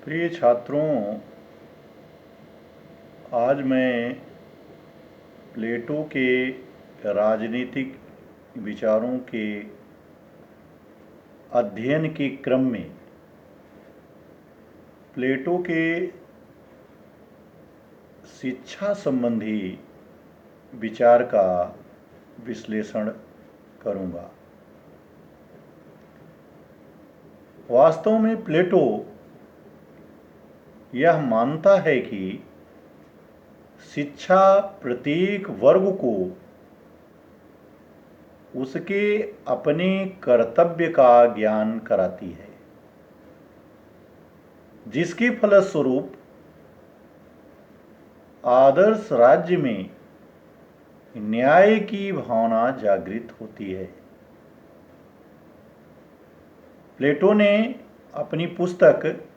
प्रिय छात्रों, आज मैं प्लेटो के राजनीतिक विचारों के अध्ययन के क्रम में प्लेटो के शिक्षा संबंधी विचार का विश्लेषण करूंगा। वास्तव में प्लेटो यह मानता है कि शिक्षा प्रत्येक वर्ग को उसके अपने कर्तव्य का ज्ञान कराती है, जिसके फलस्वरूप आदर्श राज्य में न्याय की भावना जागृत होती है। प्लेटो ने अपनी पुस्तक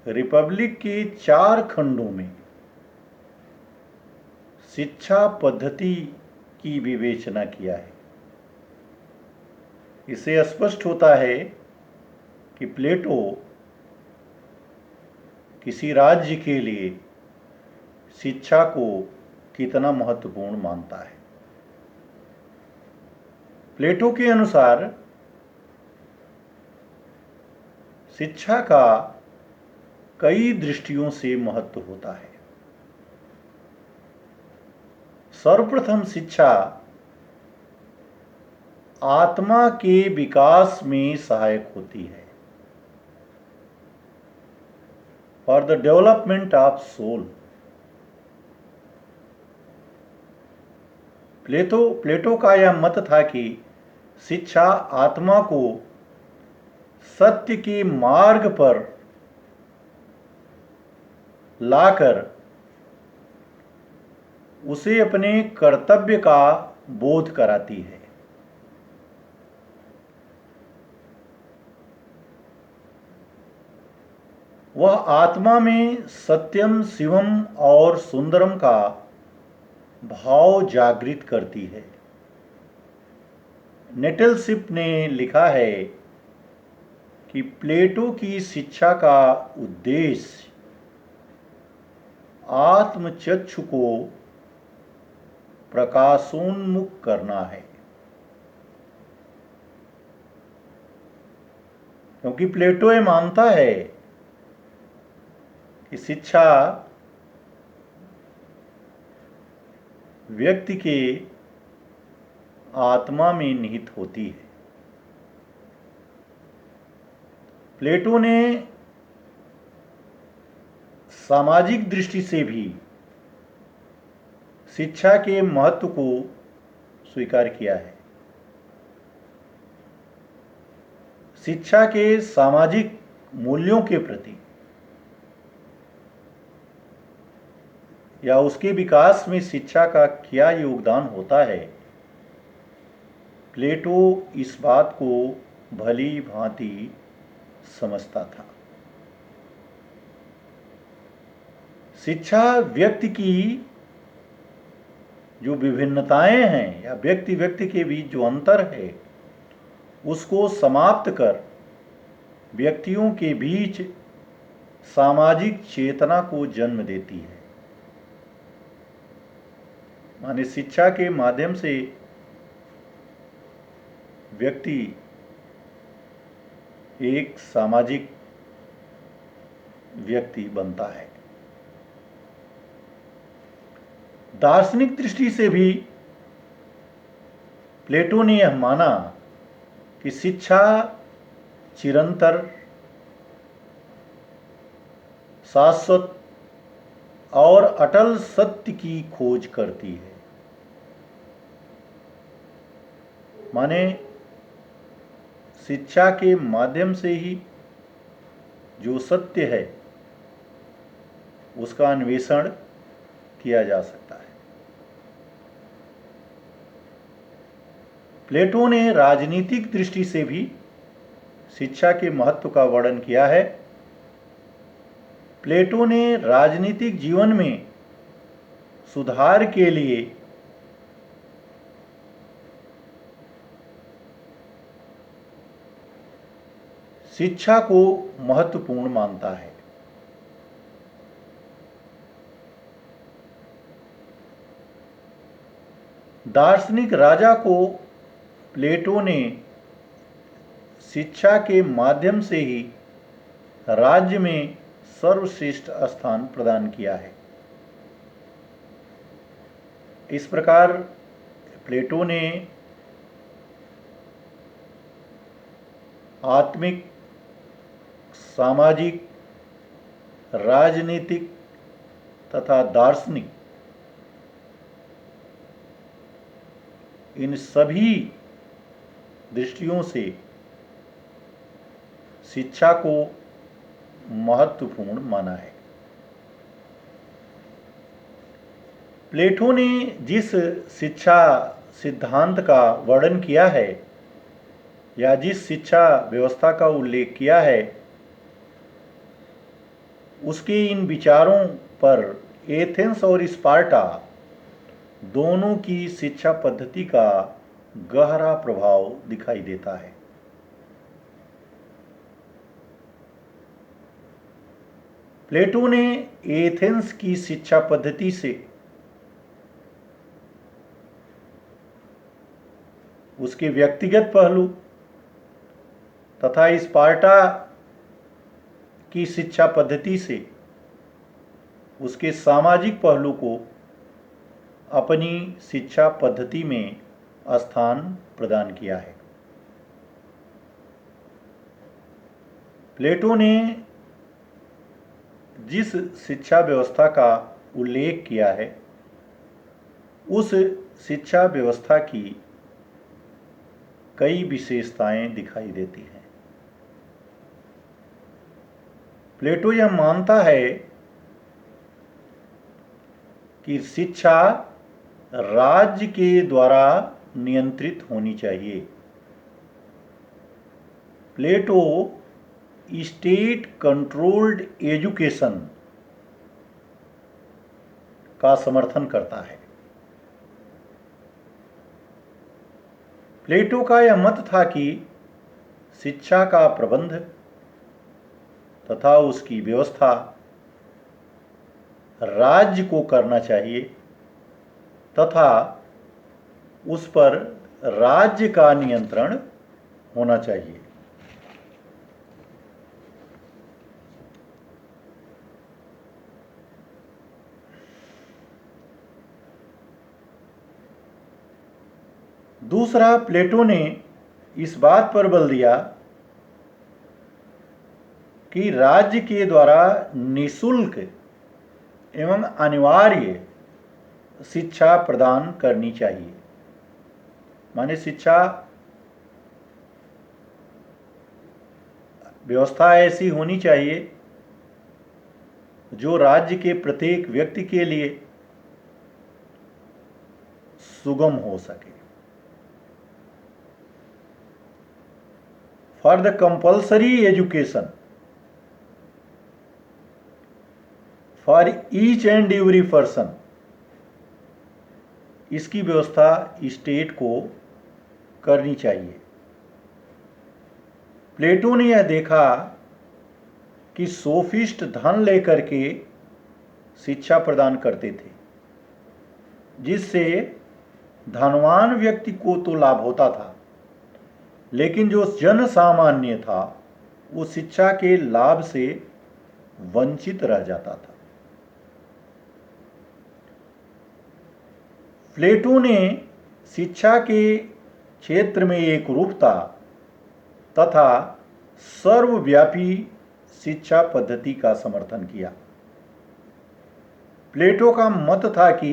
रिपब्लिक के 4 खंडों में शिक्षा पद्धति की विवेचना किया है। इससे स्पष्ट होता है कि प्लेटो किसी राज्य के लिए शिक्षा को कितना महत्वपूर्ण मानता है। प्लेटो के अनुसार शिक्षा का कई दृष्टियों से महत्व होता है। सर्वप्रथम, शिक्षा आत्मा के विकास में सहायक होती है, for the development of soul. Plato का यह मत था कि शिक्षा आत्मा को सत्य के मार्ग पर लाकर उसे अपने कर्तव्य का बोध कराती है। वह आत्मा में सत्यम, शिवम और सुंदरम का भाव जागृत करती है। नेटलशिप ने लिखा है कि प्लेटो की शिक्षा का उद्देश्य आत्मचक्षु को प्रकाशोन्मुख करना है, क्योंकि प्लेटो ये मानता है कि शिक्षा व्यक्ति के आत्मा में निहित होती है। प्लेटो ने सामाजिक दृष्टि से भी शिक्षा के महत्व को स्वीकार किया है। शिक्षा के सामाजिक मूल्यों के प्रति या उसके विकास में शिक्षा का क्या योगदान होता है, प्लेटो इस बात को भली भांति समझता था। शिक्षा व्यक्ति की जो विभिन्नताएं हैं या व्यक्ति व्यक्ति के बीच जो अंतर है, उसको समाप्त कर व्यक्तियों के बीच सामाजिक चेतना को जन्म देती है। माने शिक्षा के माध्यम से व्यक्ति एक सामाजिक व्यक्ति बनता है। दार्शनिक दृष्टि से भी प्लेटो ने यह माना कि शिक्षा चिरंतर, शाश्वत और अटल सत्य की खोज करती है। माने शिक्षा के माध्यम से ही जो सत्य है उसका अन्वेषण किया जा सकता है। प्लेटो ने राजनीतिक दृष्टि से भी शिक्षा के महत्व का वर्णन किया है। प्लेटो ने राजनीतिक जीवन में सुधार के लिए शिक्षा को महत्वपूर्ण मानता है। दार्शनिक राजा को प्लेटो ने शिक्षा के माध्यम से ही राज्य में सर्वश्रेष्ठ स्थान प्रदान किया है। इस प्रकार प्लेटो ने आत्मिक, सामाजिक, राजनीतिक तथा दार्शनिक इन सभी दृष्टियों से शिक्षा को महत्वपूर्ण माना है। प्लेटो ने जिस शिक्षा सिद्धांत का वर्णन किया है या जिस शिक्षा व्यवस्था का उल्लेख किया है, उसके इन विचारों पर एथेंस और स्पार्टा दोनों की शिक्षा पद्धति का गहरा प्रभाव दिखाई देता है। प्लेटो ने एथेंस की शिक्षा पद्धति से उसके व्यक्तिगत पहलू तथा स्पार्टा की शिक्षा पद्धति से उसके सामाजिक पहलू को अपनी शिक्षा पद्धति में स्थान प्रदान किया है। प्लेटो ने जिस शिक्षा व्यवस्था का उल्लेख किया है, उस शिक्षा व्यवस्था की कई विशेषताएं दिखाई देती हैं। प्लेटो यह मानता है कि शिक्षा राज्य के द्वारा नियंत्रित होनी चाहिए। प्लेटो स्टेट कंट्रोल्ड एजुकेशन का समर्थन करता है। प्लेटो का यह मत था कि शिक्षा का प्रबंध तथा उसकी व्यवस्था राज्य को करना चाहिए तथा उस पर राज्य का नियंत्रण होना चाहिए। दूसरा, प्लेटो ने इस बात पर बल दिया कि राज्य के द्वारा निःशुल्क एवं अनिवार्य शिक्षा प्रदान करनी चाहिए। माने शिक्षा व्यवस्था ऐसी होनी चाहिए जो राज्य के प्रत्येक व्यक्ति के लिए सुगम हो सके। For the compulsory education for each and every person, इसकी व्यवस्था स्टेट को करनी चाहिए। प्लेटो ने यह देखा कि सोफिस्ट धन लेकर के शिक्षा प्रदान करते थे, जिससे धनवान व्यक्ति को तो लाभ होता था, लेकिन जो जन सामान्य था वो शिक्षा के लाभ से वंचित रह जाता था। प्लेटो ने शिक्षा के क्षेत्र में एक रूपता तथा सर्वव्यापी शिक्षा पद्धति का समर्थन किया। प्लेटो का मत था कि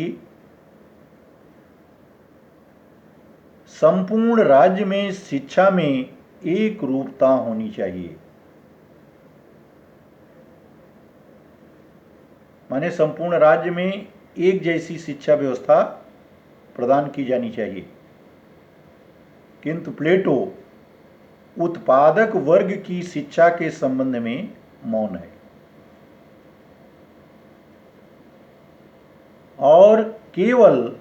संपूर्ण राज्य में शिक्षा में एक रूपता होनी चाहिए। माने संपूर्ण राज्य में एक जैसी शिक्षा व्यवस्था प्रदान की जानी चाहिए। किंतु प्लेटो उत्पादक वर्ग की शिक्षा के संबंध में मौन है और केवल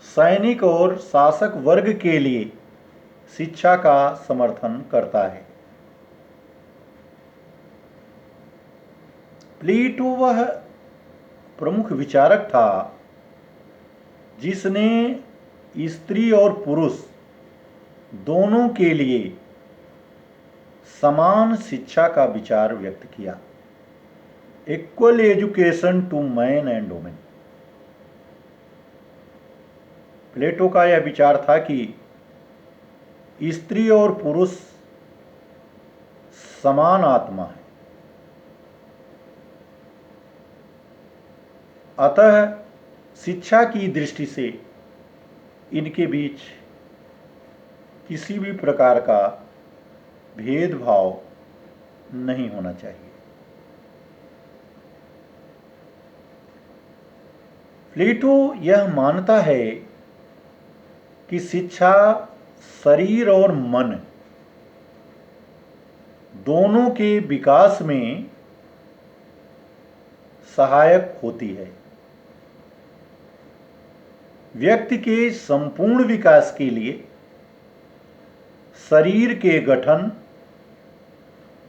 सैनिक और शासक वर्ग के लिए शिक्षा का समर्थन करता है। प्लेटो वह प्रमुख विचारक था जिसने स्त्री और पुरुष दोनों के लिए समान शिक्षा का विचार व्यक्त किया। Equal education to man and women. Plato का यह विचार था कि स्त्री और पुरुष समान आत्मा है, अतः शिक्षा की दृष्टि से इनके बीच किसी भी प्रकार का भेदभाव नहीं होना चाहिए। प्लेटो यह मानता है कि शिक्षा शरीर और मन दोनों के विकास में सहायक होती है। व्यक्ति के संपूर्ण विकास के लिए शरीर के गठन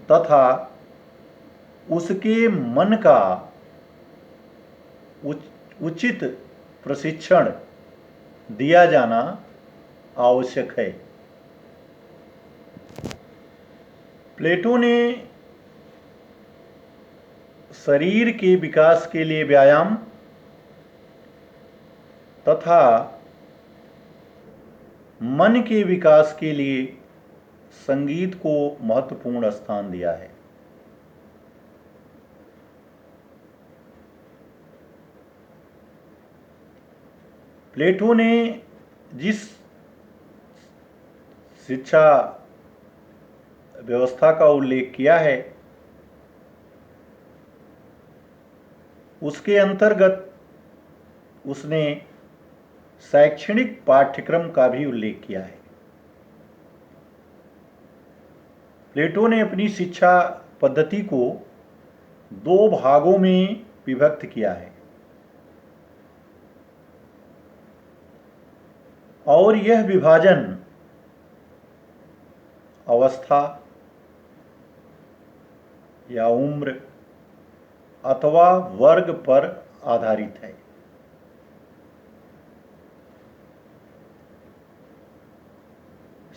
तथा उसके मन का उचित प्रशिक्षण दिया जाना आवश्यक है। प्लेटो ने शरीर के विकास के लिए व्यायाम तथा मन के विकास के लिए संगीत को महत्वपूर्ण स्थान दिया है। प्लेटो ने जिस शिक्षा व्यवस्था का उल्लेख किया है उसके अंतर्गत उसने शैक्षणिक पाठ्यक्रम का भी उल्लेख किया है। प्लेटो ने अपनी शिक्षा पद्धति को दो भागों में विभक्त किया है और यह विभाजन अवस्था या उम्र अथवा वर्ग पर आधारित है।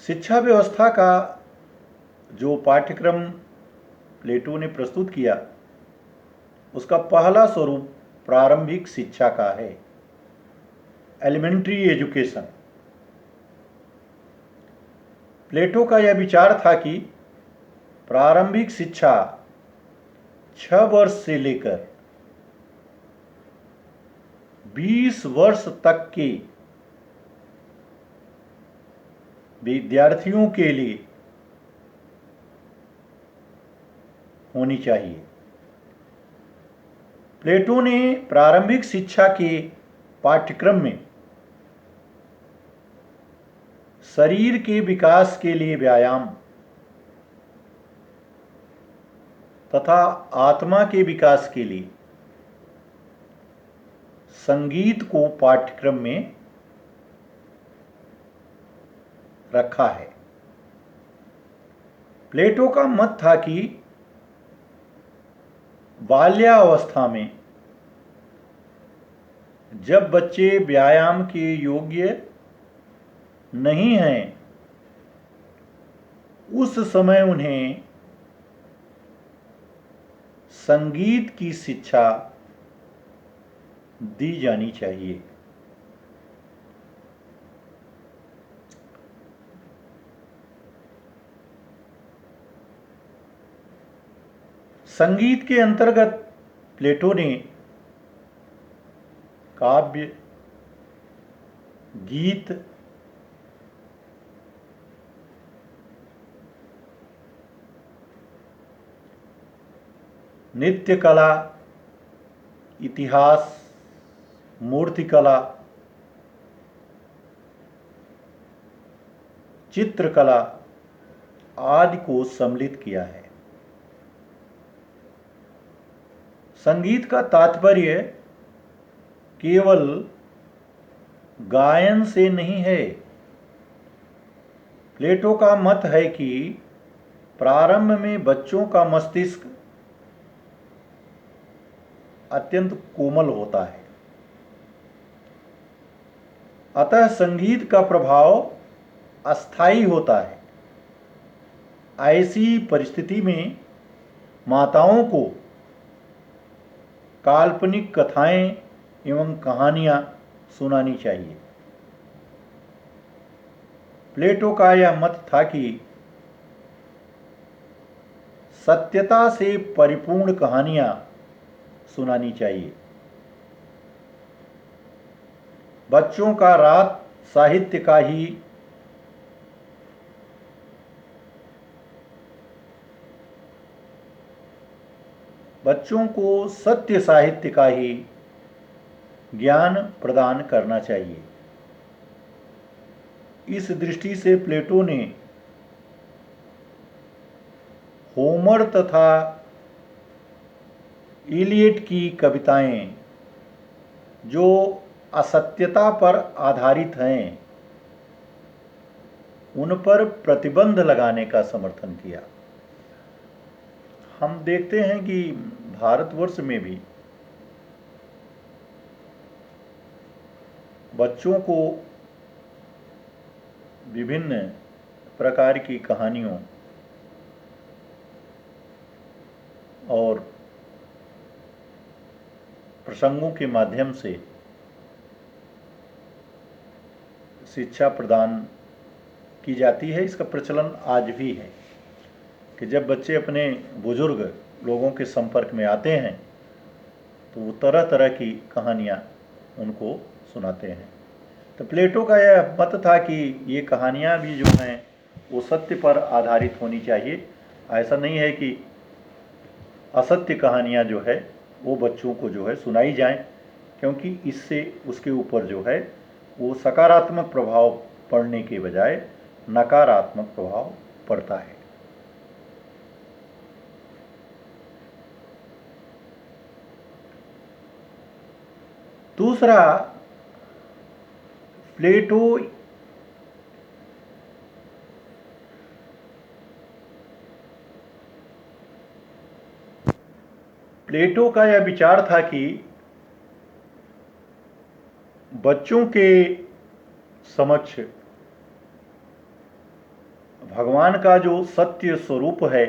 शिक्षा व्यवस्था का जो पाठ्यक्रम प्लेटो ने प्रस्तुत किया उसका पहला स्वरूप प्रारंभिक शिक्षा का है, एलिमेंट्री एजुकेशन। प्लेटो का यह विचार था कि प्रारंभिक शिक्षा 6 वर्ष से लेकर 20 वर्ष तक के विद्यार्थियों के लिए होनी चाहिए। प्लेटो ने प्रारंभिक शिक्षा के पाठ्यक्रम में शरीर के विकास के लिए व्यायाम तथा आत्मा के विकास के लिए संगीत को पाठ्यक्रम में रखा है। प्लेटो का मत था कि बाल्यावस्था में जब बच्चे व्यायाम के योग्य नहीं हैं उस समय उन्हें संगीत की शिक्षा दी जानी चाहिए। संगीत के अंतर्गत प्लेटो ने काव्य, गीत, नृत्य कला, इतिहास, मूर्तिकला, चित्रकला आदि को सम्मिलित किया है। संगीत का तात्पर्य केवल गायन से नहीं है। प्लेटो का मत है कि प्रारंभ में बच्चों का मस्तिष्क अत्यंत कोमल होता है। अतः संगीत का प्रभाव अस्थायी होता है। ऐसी परिस्थिति में माताओं को काल्पनिक कथाएं एवं कहानियां सुनानी चाहिए। प्लेटो का यह मत था कि सत्यता से परिपूर्ण कहानियां सुनानी चाहिए। बच्चों का रात साहित्य का ही बच्चों को सत्य साहित्य का ही ज्ञान प्रदान करना चाहिए। इस दृष्टि से प्लेटो ने होमर तथा इलियट की कविताएं जो असत्यता पर आधारित हैं उन पर प्रतिबंध लगाने का समर्थन किया। हम देखते हैं कि भारतवर्ष में भी बच्चों को विभिन्न प्रकार की कहानियों और प्रसंगों के माध्यम से शिक्षा प्रदान की जाती है। इसका प्रचलन आज भी है कि जब बच्चे अपने बुजुर्ग लोगों के संपर्क में आते हैं तो वो तरह तरह की कहानियाँ उनको सुनाते हैं। तो प्लेटो का यह मत था कि ये कहानियाँ भी जो हैं वो सत्य पर आधारित होनी चाहिए। ऐसा नहीं है कि असत्य कहानियाँ जो है वो बच्चों को जो है सुनाई जाएं, क्योंकि इससे उसके ऊपर जो है वो सकारात्मक प्रभाव पड़ने के बजाय नकारात्मक प्रभाव पड़ता है। दूसरा, प्लेटो का यह विचार था कि बच्चों के समक्ष भगवान का जो सत्य स्वरूप है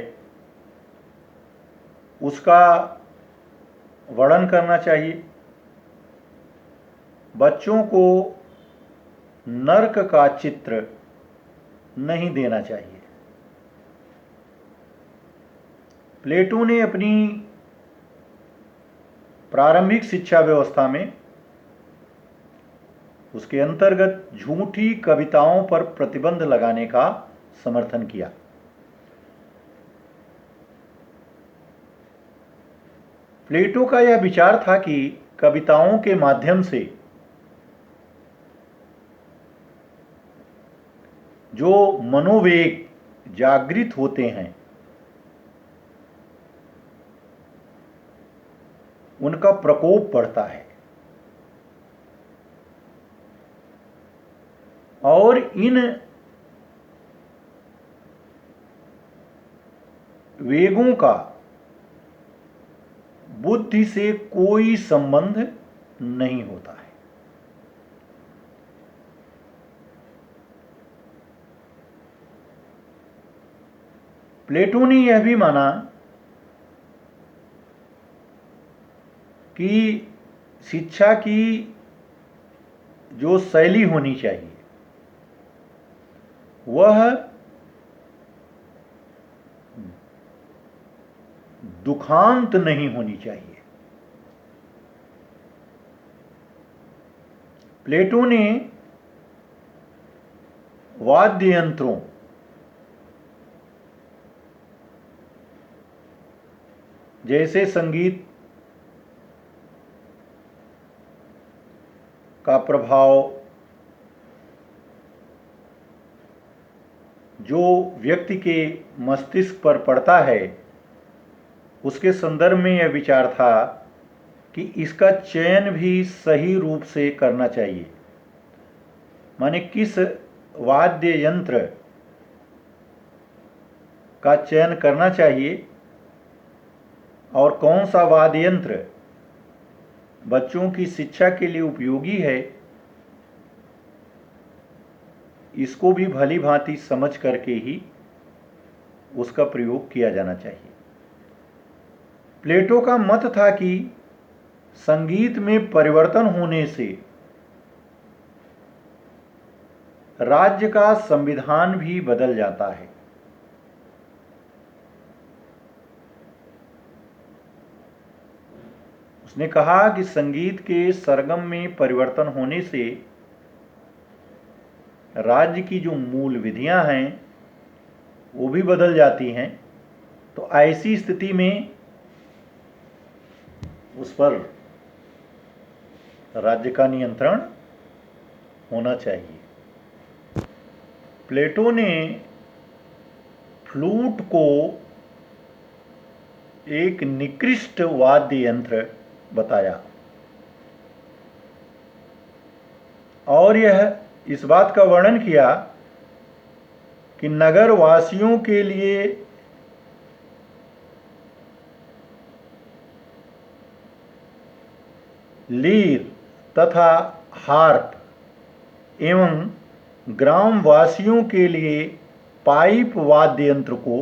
उसका वर्णन करना चाहिए। बच्चों को नरक का चित्र नहीं देना चाहिए। प्लेटो ने अपनी प्रारंभिक शिक्षा व्यवस्था में उसके अंतर्गत झूठी कविताओं पर प्रतिबंध लगाने का समर्थन किया। प्लेटो का यह विचार था कि कविताओं के माध्यम से जो मनोवेग जागृत होते हैं उनका प्रकोप बढ़ता है और इन वेगों का बुद्धि से कोई संबंध नहीं होता है। प्लेटो ने यह भी माना कि शिक्षा की जो शैली होनी चाहिए वह दुखांत नहीं होनी चाहिए। प्लेटो ने वाद्य यंत्रों जैसे संगीत का प्रभाव जो व्यक्ति के मस्तिष्क पर पड़ता है उसके संदर्भ में यह विचार था कि इसका चयन भी सही रूप से करना चाहिए। माने किस वाद्य यंत्र का चयन करना चाहिए और कौन सा वाद्य यंत्र बच्चों की शिक्षा के लिए उपयोगी है, इसको भी भली भांति समझ करके ही उसका प्रयोग किया जाना चाहिए। प्लेटो का मत था कि संगीत में परिवर्तन होने से राज्य का संविधान भी बदल जाता है। उसने कहा कि संगीत के सरगम में परिवर्तन होने से राज्य की जो मूल विधियां हैं वो भी बदल जाती हैं। तो ऐसी स्थिति में उस पर राज्य का नियंत्रण होना चाहिए। प्लेटो ने फ्लूट को एक निकृष्ट वाद्य यंत्र बताया और यह इस बात का वर्णन किया कि नगर वासियों के लिए लीर तथा हार्प एवं ग्रामवासियों के लिए पाइप वाद्य यंत्र को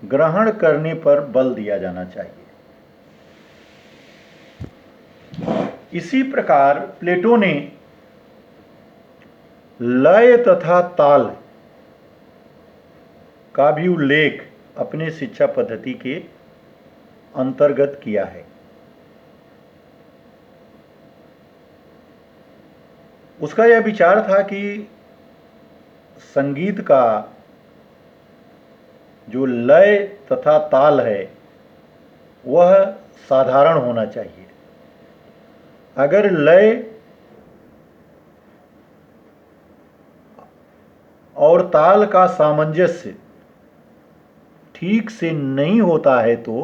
ग्रहण करने पर बल दिया जाना चाहिए। इसी प्रकार प्लेटो ने लय तथा ताल का भी उल्लेख अपने शिक्षा पद्धति के अंतर्गत किया है। उसका यह विचार था कि संगीत का जो लय तथा ताल है वह साधारण होना चाहिए। अगर लय और ताल का सामंजस्य ठीक से नहीं होता है तो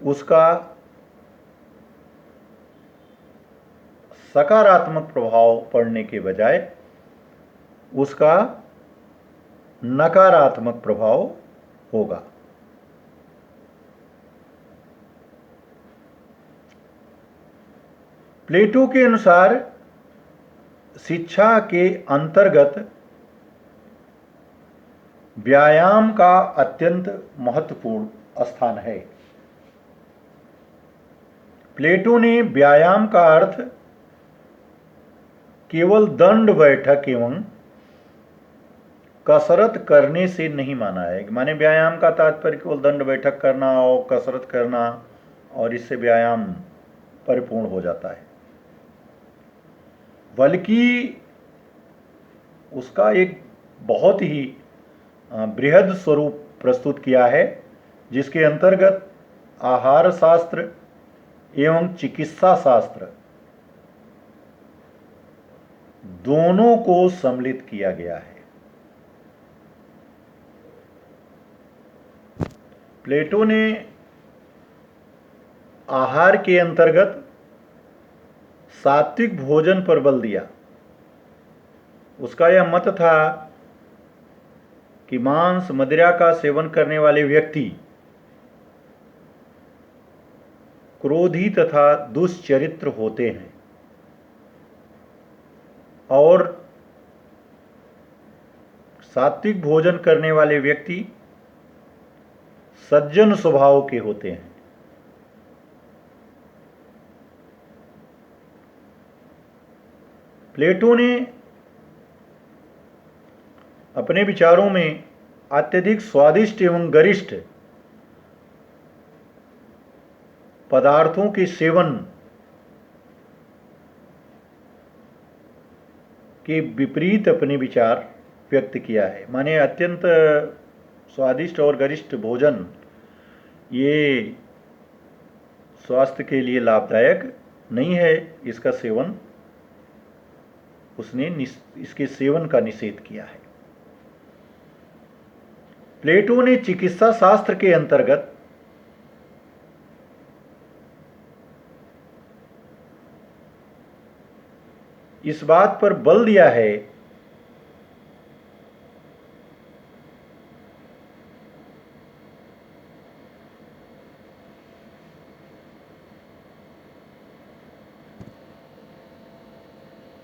उसका सकारात्मक प्रभाव पड़ने के बजाय उसका नकारात्मक प्रभाव होगा। प्लेटो के अनुसार शिक्षा के अंतर्गत व्यायाम का अत्यंत महत्वपूर्ण स्थान है। प्लेटो ने व्यायाम का अर्थ केवल दंड बैठक एवं कसरत करने से नहीं माना है। माने व्यायाम का तात्पर्य केवल दंड बैठक करना और कसरत करना और इससे व्यायाम परिपूर्ण हो जाता है, बल्कि उसका एक बहुत ही बृहद स्वरूप प्रस्तुत किया है जिसके अंतर्गत आहार शास्त्र एवं चिकित्सा शास्त्र दोनों को सम्मिलित किया गया है। प्लेटो ने आहार के अंतर्गत सात्विक भोजन पर बल दिया। उसका यह मत था कि मांस मदिरा का सेवन करने वाले व्यक्ति क्रोधी तथा दुष्चरित्र होते हैं और सात्विक भोजन करने वाले व्यक्ति सज्जन स्वभाव के होते हैं। प्लेटो ने अपने विचारों में अत्यधिक स्वादिष्ट एवं गरिष्ठ पदार्थों के सेवन के विपरीत अपने विचार व्यक्त किया है। माने अत्यंत स्वादिष्ट और गरिष्ठ भोजन ये स्वास्थ्य के लिए लाभदायक नहीं है, इसका सेवन उसने इसके सेवन का निषेध किया है। प्लेटो ने चिकित्सा शास्त्र के अंतर्गत इस बात पर बल दिया है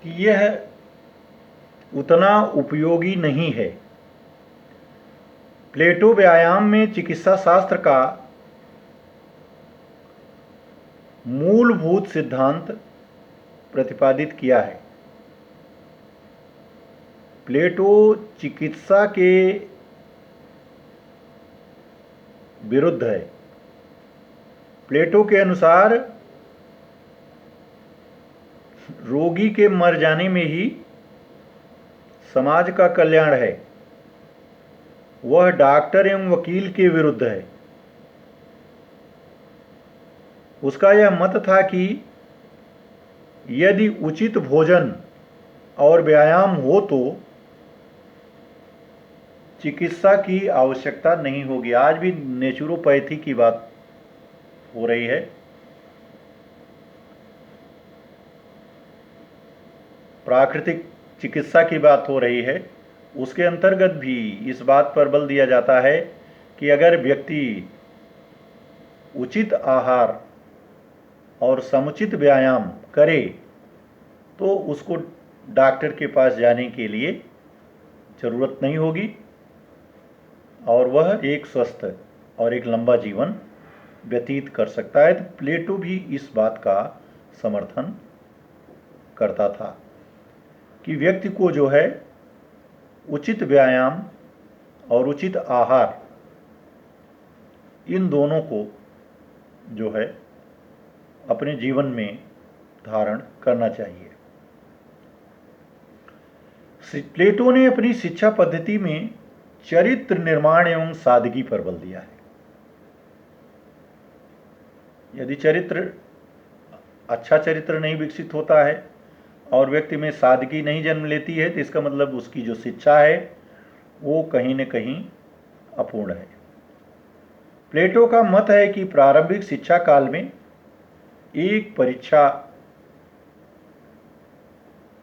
कि यह उतना उपयोगी नहीं है। प्लेटो व्यायाम में चिकित्सा शास्त्र का मूलभूत सिद्धांत प्रतिपादित किया है। प्लेटो चिकित्सा के विरुद्ध है। प्लेटो के अनुसार रोगी के मर जाने में ही समाज का कल्याण है। वह डॉक्टर एवं वकील के विरुद्ध है। उसका यह मत था कि यदि उचित भोजन और व्यायाम हो तो चिकित्सा की आवश्यकता नहीं होगी। आज भी नेचुरोपैथी की बात हो रही है। प्राकृतिक चिकित्सा की बात हो रही है। उसके अंतर्गत भी इस बात पर बल दिया जाता है कि अगर व्यक्ति उचित आहार और समुचित व्यायाम करे तो उसको डॉक्टर के पास जाने के लिए ज़रूरत नहीं होगी और वह एक स्वस्थ और एक लंबा जीवन व्यतीत कर सकता है। तो प्लेटो भी इस बात का समर्थन करता था कि व्यक्ति को जो है उचित व्यायाम और उचित आहार, इन दोनों को जो है अपने जीवन में धारण करना चाहिए। प्लेटो ने अपनी शिक्षा पद्धति में चरित्र निर्माण एवं सादगी पर बल दिया है। यदि अच्छा चरित्र नहीं विकसित होता है और व्यक्ति में सादगी नहीं जन्म लेती है तो इसका मतलब उसकी जो शिक्षा है वो कहीं न कहीं अपूर्ण है। प्लेटो का मत है कि प्रारंभिक शिक्षा काल में एक परीक्षा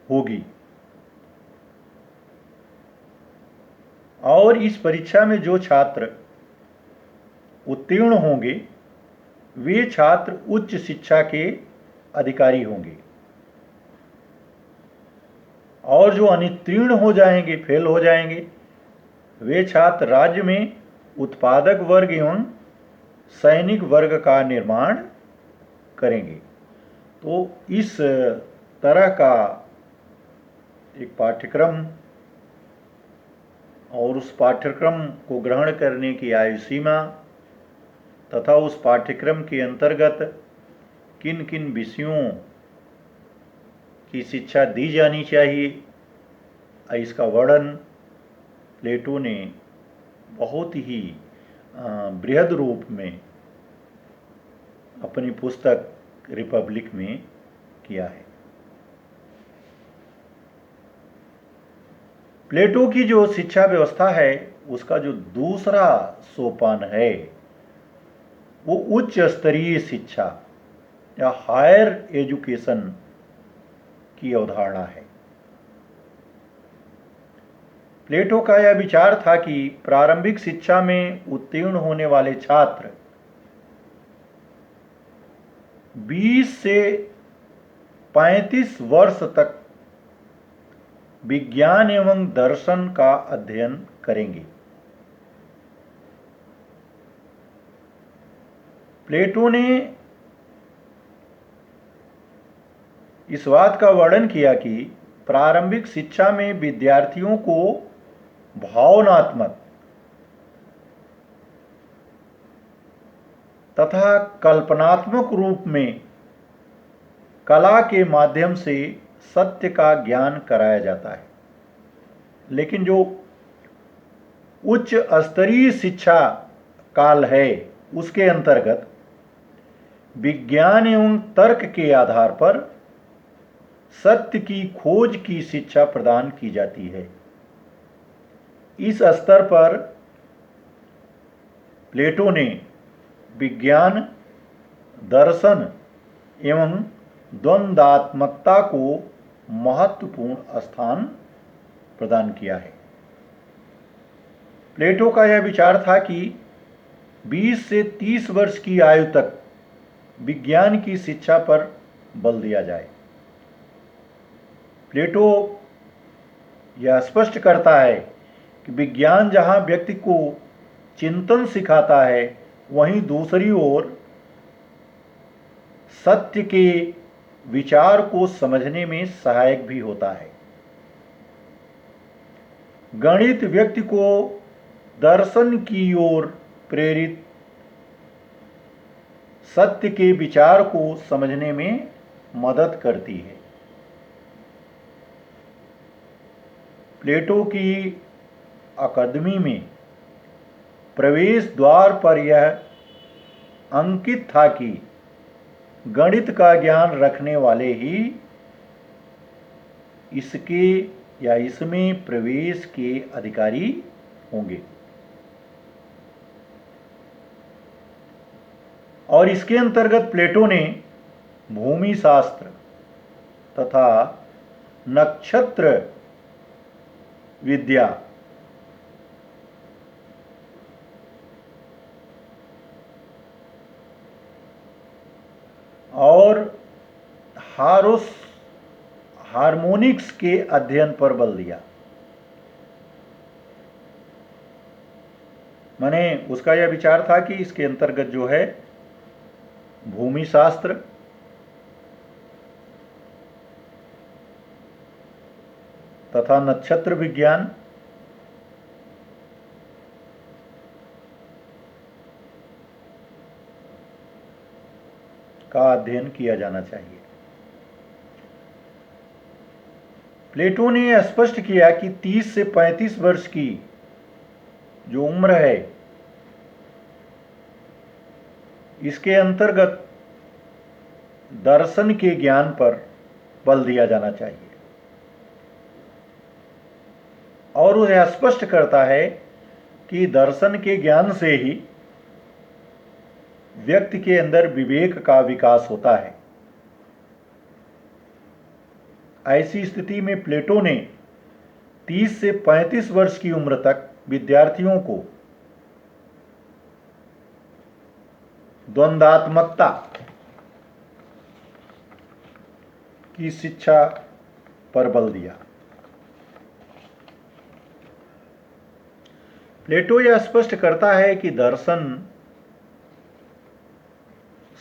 होगी और इस परीक्षा में जो छात्र उत्तीर्ण होंगे वे छात्र उच्च शिक्षा के अधिकारी होंगे और जो अनुत्तीर्ण हो जाएंगे, फेल हो जाएंगे, वे छात्र राज्य में उत्पादक वर्ग एवं सैनिक वर्ग का निर्माण करेंगे। तो इस तरह का एक पाठ्यक्रम और उस पाठ्यक्रम को ग्रहण करने की आयु सीमा तथा उस पाठ्यक्रम के अंतर्गत किन किन विषयों की शिक्षा दी जानी चाहिए, इसका वर्णन प्लेटो ने बहुत ही बृहद रूप में अपनी पुस्तक रिपब्लिक में किया है। प्लेटो की जो शिक्षा व्यवस्था है उसका जो दूसरा सोपान है वो उच्च स्तरीय शिक्षा या हायर एजुकेशन की अवधारणा है। प्लेटो का यह विचार था कि प्रारंभिक शिक्षा में उत्तीर्ण होने वाले छात्र 20 से 35 वर्ष तक विज्ञान एवं दर्शन का अध्ययन करेंगे। प्लेटो ने इस बात का वर्णन किया कि प्रारंभिक शिक्षा में विद्यार्थियों को भावनात्मक तथा कल्पनात्मक रूप में कला के माध्यम से सत्य का ज्ञान कराया जाता है, लेकिन जो उच्च स्तरीय शिक्षा काल है उसके अंतर्गत विज्ञान एवं तर्क के आधार पर सत्य की खोज की शिक्षा प्रदान की जाती है। इस स्तर पर प्लेटो ने विज्ञान, दर्शन एवं द्वंद्वात्मकता को महत्वपूर्ण स्थान प्रदान किया है। प्लेटो का यह विचार था कि 20 से 30 वर्ष की आयु तक विज्ञान की शिक्षा पर बल दिया जाए। प्लेटो यह स्पष्ट करता है कि विज्ञान जहाँ व्यक्ति को चिंतन सिखाता है, वहीं दूसरी ओर सत्य के विचार को समझने में सहायक भी होता है। गणित व्यक्ति को दर्शन की ओर प्रेरित सत्य के विचार को समझने में मदद करती है। प्लेटो की अकादमी में प्रवेश द्वार पर यह अंकित था कि गणित का ज्ञान रखने वाले ही इसके या इसमें प्रवेश के अधिकारी होंगे, और इसके अंतर्गत प्लेटो ने भूमि शास्त्र तथा नक्षत्र विद्या और हार्मोनिक्स के अध्ययन पर बल दिया। माने उसका यह विचार था कि इसके अंतर्गत जो है भूमि शास्त्र तथा नक्षत्र विज्ञान का अध्ययन किया जाना चाहिए। प्लेटो ने यह स्पष्ट किया कि 30 से 35 वर्ष की जो उम्र है, इसके अंतर्गत दर्शन के ज्ञान पर बल दिया जाना चाहिए, और वह स्पष्ट करता है कि दर्शन के ज्ञान से ही व्यक्ति के अंदर विवेक का विकास होता है। ऐसी स्थिति में प्लेटो ने 30 से 35 वर्ष की उम्र तक विद्यार्थियों को द्वंद्वात्मकता की शिक्षा पर बल दिया। प्लेटो यह स्पष्ट करता है कि दर्शन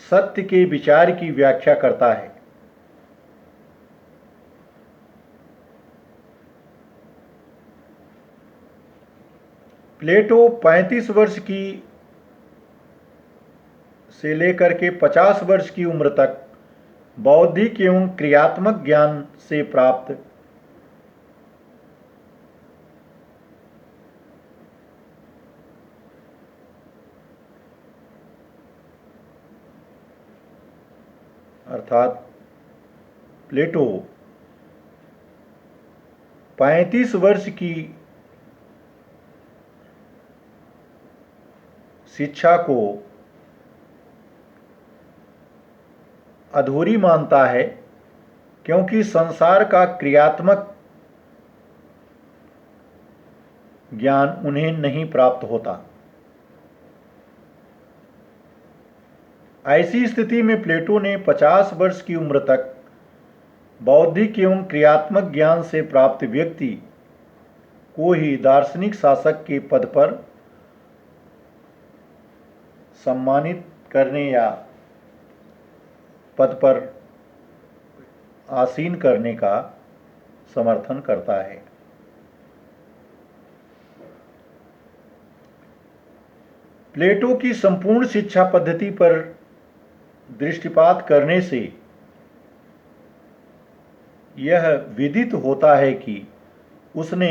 सत्य के विचार की व्याख्या करता है। प्लेटो 35 वर्ष की से लेकर के 50 वर्ष की उम्र तक बौद्धिक एवं क्रियात्मक ज्ञान से प्राप्त अर्थात प्लेटो 35 वर्ष की शिक्षा को अधूरी मानता है, क्योंकि संसार का क्रियात्मक ज्ञान उन्हें नहीं प्राप्त होता। ऐसी स्थिति में प्लेटो ने 50 वर्ष की उम्र तक बौद्धिक एवं क्रियात्मक ज्ञान से प्राप्त व्यक्ति को ही दार्शनिक शासक के पद पर सम्मानित करने या पद पर आसीन करने का समर्थन करता है। प्लेटो की संपूर्ण शिक्षा पद्धति पर दृष्टिपात करने से यह विदित होता है कि उसने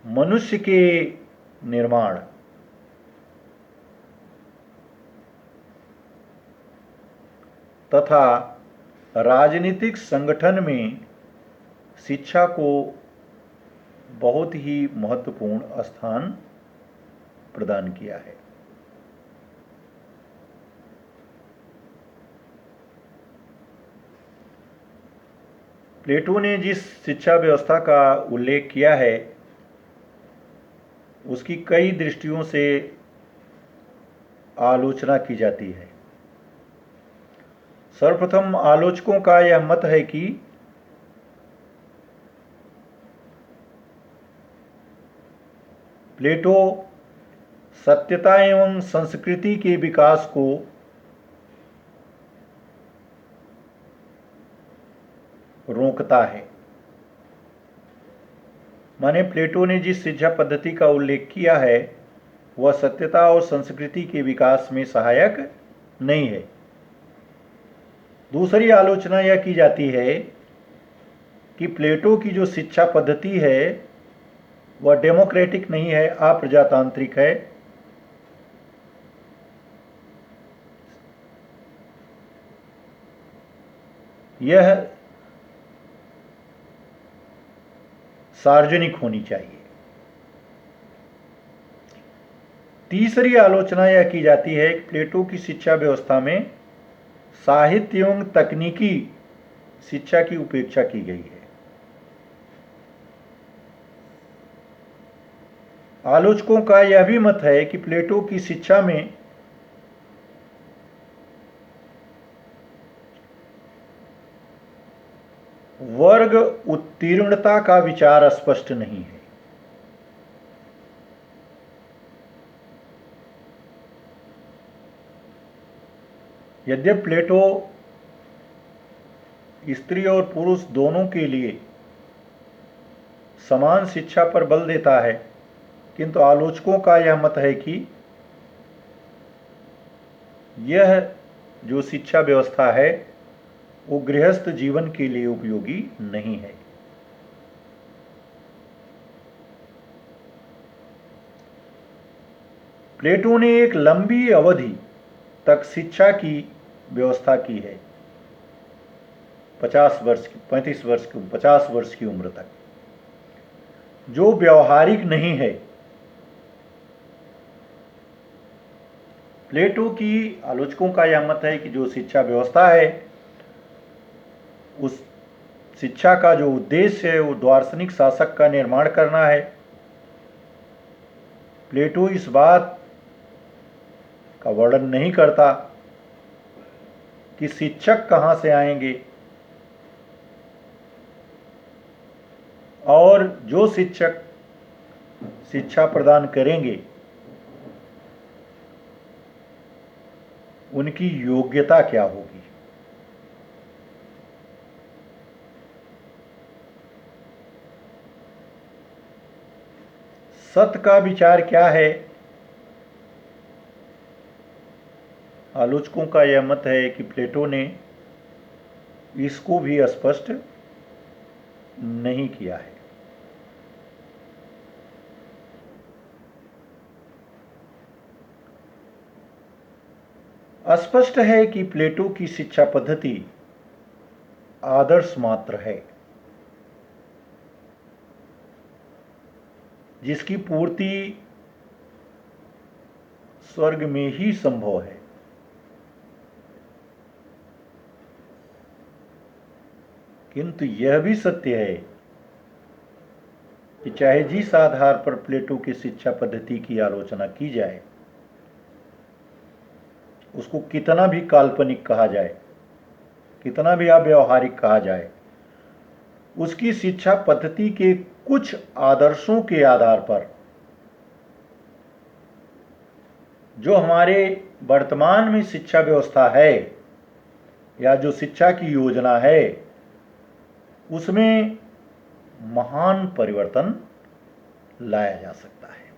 मनुष्य के निर्माण तथा राजनीतिक संगठन में शिक्षा को बहुत ही महत्वपूर्ण स्थान प्रदान किया है। प्लेटो ने जिस शिक्षा व्यवस्था का उल्लेख किया है, उसकी कई दृष्टियों से आलोचना की जाती है। सर्वप्रथम आलोचकों का यह मत है कि प्लेटो सत्यता एवं संस्कृति के विकास को रोकता है। माने प्लेटो ने जिस शिक्षा पद्धति का उल्लेख किया है वह सत्यता और संस्कृति के विकास में सहायक नहीं है। दूसरी आलोचना यह की जाती है कि प्लेटो की जो शिक्षा पद्धति है वह डेमोक्रेटिक नहीं है, अप्रजातांत्रिक है। यह सार्वजनिक होनी चाहिए। तीसरी आलोचना यह की जाती है कि प्लेटो की शिक्षा व्यवस्था में साहित्य एवं तकनीकी शिक्षा की उपेक्षा की गई है। आलोचकों का यह भी मत है कि प्लेटो की शिक्षा में वर्ग उत्तीर्णता का विचार स्पष्ट नहीं है। यद्यपि प्लेटो स्त्री और पुरुष दोनों के लिए समान शिक्षा पर बल देता है, किंतु आलोचकों का यह मत है कि यह जो शिक्षा व्यवस्था है वो गृहस्थ जीवन के लिए उपयोगी नहीं है। प्लेटो ने एक लंबी अवधि तक शिक्षा की व्यवस्था की है, 50 वर्ष की 35 वर्ष की 50 वर्ष की उम्र तक, जो व्यवहारिक नहीं है। प्लेटो की आलोचकों का यह मत है कि जो शिक्षा व्यवस्था है उस शिक्षा का जो उद्देश्य है वो दार्शनिक शासक का निर्माण करना है। प्लेटो इस बात का वर्णन नहीं करता कि शिक्षक कहाँ से आएंगे और जो शिक्षक शिक्षा प्रदान करेंगे उनकी योग्यता क्या होगी। सत्य का विचार क्या है? आलोचकों का यह मत है कि प्लेटो ने इसको भी स्पष्ट नहीं किया है। स्पष्ट है कि प्लेटो की शिक्षा पद्धति आदर्श मात्र है, जिसकी पूर्ति स्वर्ग में ही संभव है। किंतु यह भी सत्य है कि चाहे जिस आधार पर प्लेटो की शिक्षा पद्धति की आलोचना की जाए, उसको कितना भी काल्पनिक कहा जाए, कितना भी अव्यवहारिक कहा जाए, उसकी शिक्षा पद्धति के कुछ आदर्शों के आधार पर जो हमारे वर्तमान में शिक्षा व्यवस्था है या जो शिक्षा की योजना है उसमें महान परिवर्तन लाया जा सकता है।